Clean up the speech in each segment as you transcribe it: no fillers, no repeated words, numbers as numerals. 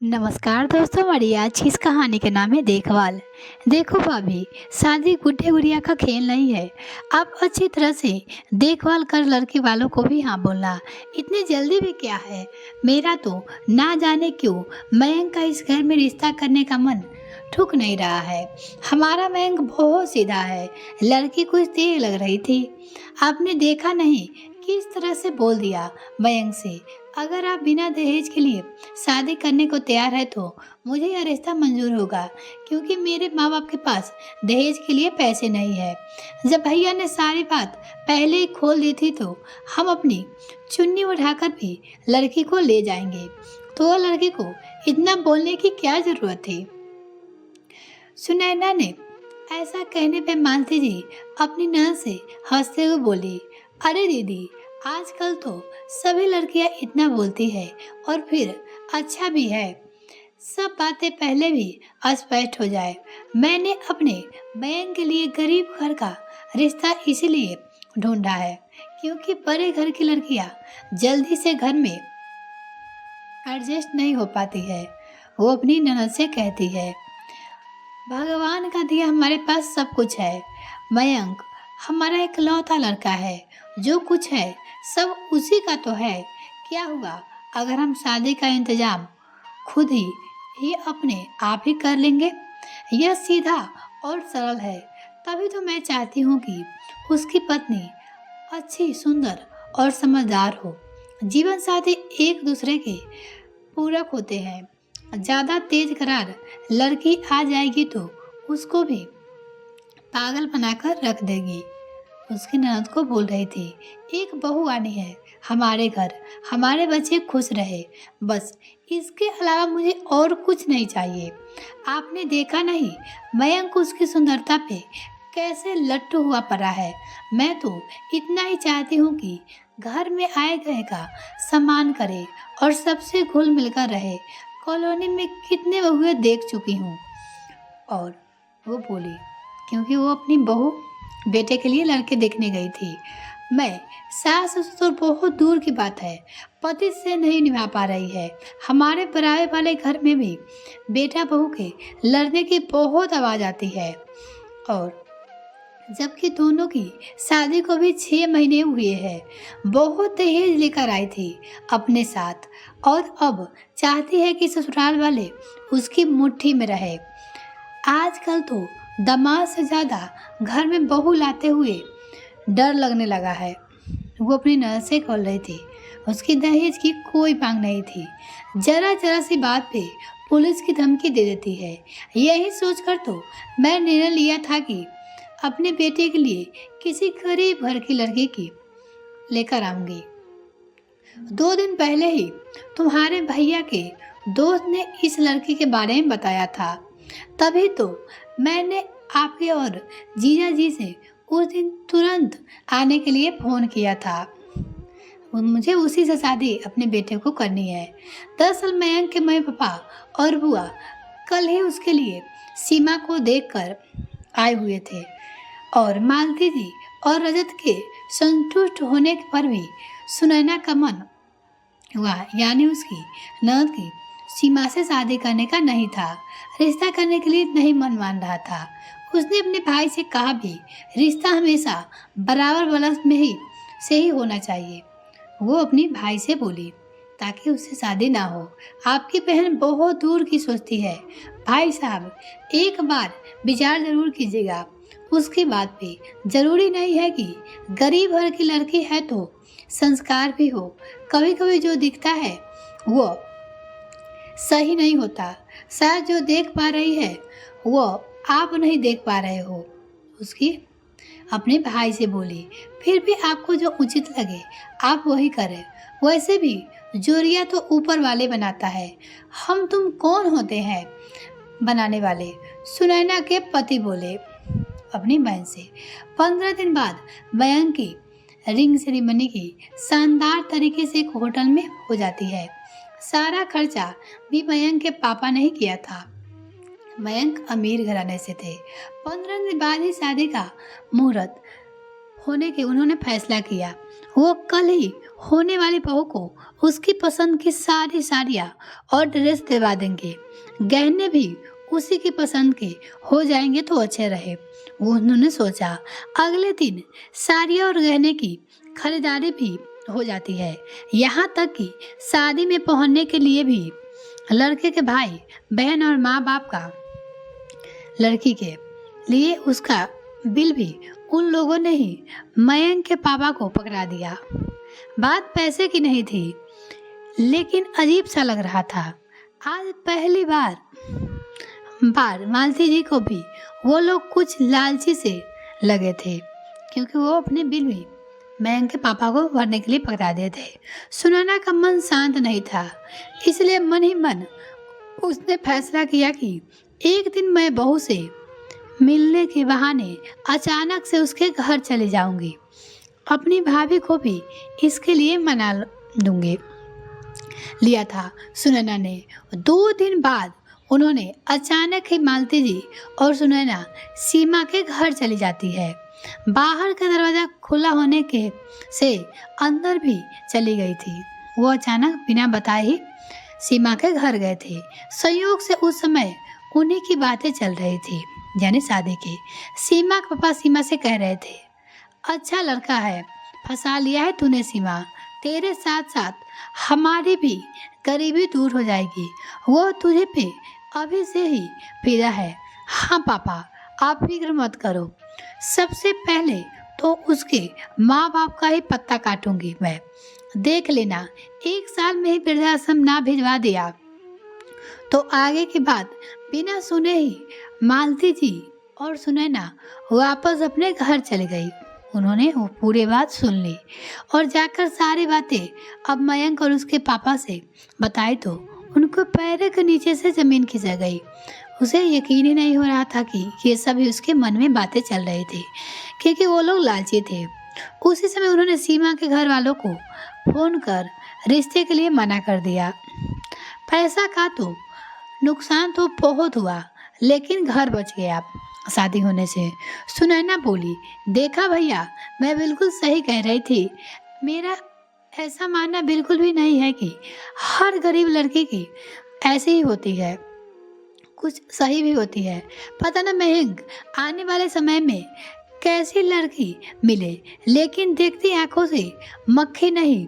नमस्कार दोस्तों, हमारी आज की इस कहानी के नाम है देखभाल। देखो भाभी, शादी गुड्डे गुड़िया का खेल नहीं है। आप अच्छी तरह से देखभाल कर लड़की वालों को भी हाँ बोलना। इतनी जल्दी भी क्या है। मेरा तो ना जाने क्यों मयंक का इस घर में रिश्ता करने का मन ठुक नहीं रहा है। हमारा मयंक बहुत सीधा है। लड़की कुछ देर लग रही थी, आपने देखा नहीं किस तरह से बोल दिया मयंक से। अगर आप बिना दहेज के लिए शादी करने को तैयार है तो मुझे यह रिश्ता मंजूर होगा, क्योंकि मेरे माँ बाप के पास दहेज के लिए पैसे नहीं है। जब भैया ने सारी बात पहले ही खोल दी थी तो हम अपनी चुन्नी उठाकर भी लड़की को ले जाएंगे, तो वह लड़की को इतना बोलने की क्या जरूरत थी। सुनैना ने ऐसा कहने पे मालती जी अपनी ननद से हंसते हुए बोली, अरे दीदी, आजकल तो सभी लड़कियां इतना बोलती है और फिर अच्छा भी है। सब बातें पहले भी स्पष्ट हो जाए। मैंने अपने बहन के लिए गरीब घर का रिश्ता इसीलिए ढूंढा है क्योंकि बड़े घर की लड़कियां जल्दी से घर में एडजस्ट नहीं हो पाती है। वो अपनी ननद से कहती है, भगवान का दिया हमारे पास सब कुछ है। मयंक हमारा इकलौता लड़का है, जो कुछ है सब उसी का तो है। क्या हुआ अगर हम शादी का इंतजाम खुद ही अपने आप ही कर लेंगे। यह सीधा और सरल है। तभी तो मैं चाहती हूँ कि उसकी पत्नी अच्छी, सुंदर और समझदार हो। जीवन साथी एक दूसरे के पूरक होते हैं। ज़्यादा तेज करार लड़की आ जाएगी तो उसको भी पागल बनाकर रख देगी। उसकी ननद को बोल रही थी, एक बहू आनी है हमारे घर, हमारे बच्चे खुश रहे, बस इसके अलावा मुझे और कुछ नहीं चाहिए। आपने देखा नहीं मयंक उसकी सुंदरता पे कैसे लट्टू हुआ पड़ा है। मैं तो इतना ही चाहती हूँ कि घर में आए गए का सम्मान करे और सबसे घुल मिलकर रहे। कॉलोनी में कितने बहुएं देख चुकी हूँ। और वो बोली, क्योंकि वो अपनी बहू बेटे के लिए लड़के देखने गई थी। मैं सास ससुर बहुत दूर की बात है, पति से नहीं निभा पा रही है। हमारे बराबर वाले घर में भी बेटा बहू के लड़ने की बहुत आवाज़ आती है, और जबकि दोनों की शादी को भी 6 महीने हुए हैं। बहुत दहेज लेकर आई थी अपने साथ, और अब चाहती है कि ससुराल वाले उसकी मुट्ठी में रहे। आजकल तो दामाद से ज़्यादा घर में बहू लाते हुए डर लगने लगा है। वो अपनी ननद से खोल रही थी, उसकी दहेज की कोई मांग नहीं थी। जरा जरा सी बात पे पुलिस की धमकी दे देती है। यही सोचकर तो मैं निर्णय लिया था कि अपने बेटे के लिए किसी गरीब घर की लड़की की लेकर आऊंगी। 2 दिन पहले ही तुम्हारे भैया के दोस्त ने इस लड़की के बारे में बताया था, तभी तो मैंने आपके और जीजा जी से उस दिन तुरंत आने के लिए फ़ोन किया था। मुझे उसी से शादी अपने बेटे को करनी है। दरअसल मयंक के मम्मी पापा और बुआ कल ही उसके लिए सीमा को देखकर आए हुए थे, और मालती जी और रजत के संतुष्ट होने पर भी सुनैना का मन हुआ, यानी उसकी ननद की सीमा से शादी करने का नहीं था। रिश्ता करने के लिए नहीं मन मान रहा था। उसने अपने भाई से कहा भी, रिश्ता हमेशा बराबर बलस में ही होना चाहिए। वो अपनी भाई से बोली, ताकि उससे शादी ना हो। आपकी बहन बहुत दूर की सोचती है। भाई साहब, एक बार विचार जरूर कीजिएगा उसकी बात पे। जरूरी नहीं है कि गरीब घर की लड़की है तो संस्कार भी हो। कभी कभी जो दिखता है वो सही नहीं होता। शायद जो देख पा रही है वो आप नहीं देख पा रहे हो। उसकी अपने भाई से बोली, फिर भी आपको जो उचित लगे आप वही करें। वैसे भी जोरिया तो ऊपर वाले बनाता है, हम तुम कौन होते हैं बनाने वाले। सुनैना के पति बोले अपनी बहन से। 15 दिन बाद मयंक की रिंग सेरेमनी की शानदार तरीके से एक होटल में हो जाती है। सारा खर्चा भी मयंक के पापा ने ही किया था। मयंक अमीर घराने से थे। 15 दिन बाद ही शादी का मुहूर्त होने के उन्होंने फैसला किया, वो कल ही होने वाली बहू को उसकी पसंद की सारी साड़ियाँ और ड्रेस दिलवा देंगे। गहने भी उसी की पसंद के हो जाएंगे तो अच्छे रहे। वो उन्होंने सोचा। अगले दिन साड़ियाँ और गहने की खरीदारी भी हो जाती है। यहाँ तक कि शादी में पहनने के लिए भी लड़के के भाई बहन और माँ बाप का लड़की के लिए उसका बिल भी उन लोगों ने ही मयंक के पापा को पकड़ा दिया। बात पैसे की नहीं थी, लेकिन अजीब सा लग रहा था। आज पहली बार मालती जी को भी वो लोग कुछ लालची से लगे थे, क्योंकि वो अपने बिल भी मयंक के पापा को भरने के लिए पकड़ा दिए थे। सुनैना का मन शांत नहीं था, इसलिए मन ही मन उसने फैसला किया कि एक दिन मैं बहू से मिलने के बहाने अचानक से उसके घर चले जाऊंगी। अपनी भाभी को भी इसके लिए मना दूंगी। लिया था सुनैना ने। 2 दिन बाद उन्होंने अचानक ही मालती जी और सुनैना सीमा के घर चली जाती है। बाहर का दरवाजा खुला होने के से अंदर भी चली गई थी। वो अचानक बिना बताए ही सीमा के घर गए थे। संयोग से उस समय उन्हीं की बातें चल रही थी, यानी शादी की। सीमा के पापा सीमा से कह रहे थे, अच्छा लड़का है, फंसा लिया है तूने सीमा। तेरे साथ साथ हमारी भी गरीबी दूर हो जाएगी। वो तुझे पे अभी से ही फिदा है। हाँ पापा, आप फिक्र मत करो। सबसे पहले तो उसके माँ बाप का ही पत्ता काटूंगी मैं। देख लेना, 1 साल में ही वृद्धाश्रम ना भिजवा दिया तो आगे की बात बिना सुने ही मालती जी और सुनैना वापस अपने घर चली गई। उन्होंने वो पूरी बात सुन ली और जाकर सारी बातें अब मयंक और उसके पापा से बताई तो उनको पैर के नीचे से जमीन खिसक गई। उसे यकीन ही नहीं हो रहा था कि ये सभी उसके मन में बातें चल रही थी, क्योंकि वो लोग लालची थे। उसी समय उन्होंने सीमा के घर वालों को फोन कर रिश्ते के लिए मना कर दिया। पैसा का तो नुकसान तो बहुत हुआ, लेकिन घर बच गया शादी होने से। सुनैना बोली, देखा भैया, मैं बिल्कुल सही कह रही थी। मेरा ऐसा मानना बिल्कुल भी नहीं है कि हर गरीब लड़की की ऐसी ही होती है, कुछ सही भी होती है। पता ना महंग आने वाले समय में कैसी लड़की मिले, लेकिन देखती आंखों से मक्खी नहीं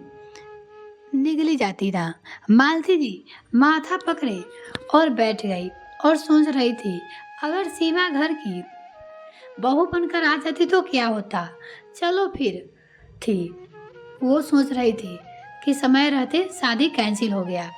निगली जाती ना। मालती जी माथा पकड़े और बैठ गई और सोच रही थी, अगर सीमा घर की बहू बनकर आ जाती तो क्या होता। चलो फिर थी, वो सोच रही थी कि समय रहते शादी कैंसिल हो गया।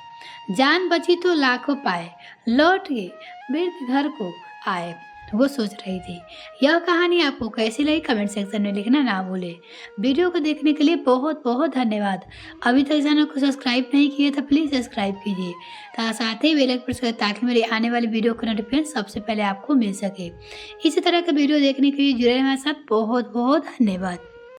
जान बची तो लाखों पाए, लौट के वृद्ध घर को आए, वो सोच रही थी। यह कहानी आपको कैसी लगी कमेंट सेक्शन में लिखना ना भूले। वीडियो को देखने के लिए बहुत बहुत धन्यवाद। अभी तक चैनल को सब्सक्राइब नहीं किए तो प्लीज़ सब्सक्राइब कीजिए, साथ ही बेल आइकन प्रेस करें ताकि मेरी आने वाली वीडियो का नोटिफिकेशन सबसे पहले आपको मिल सके। इसी तरह का वीडियो देखने के लिए जुड़े हमारे साथ बहुत बहुत धन्यवाद।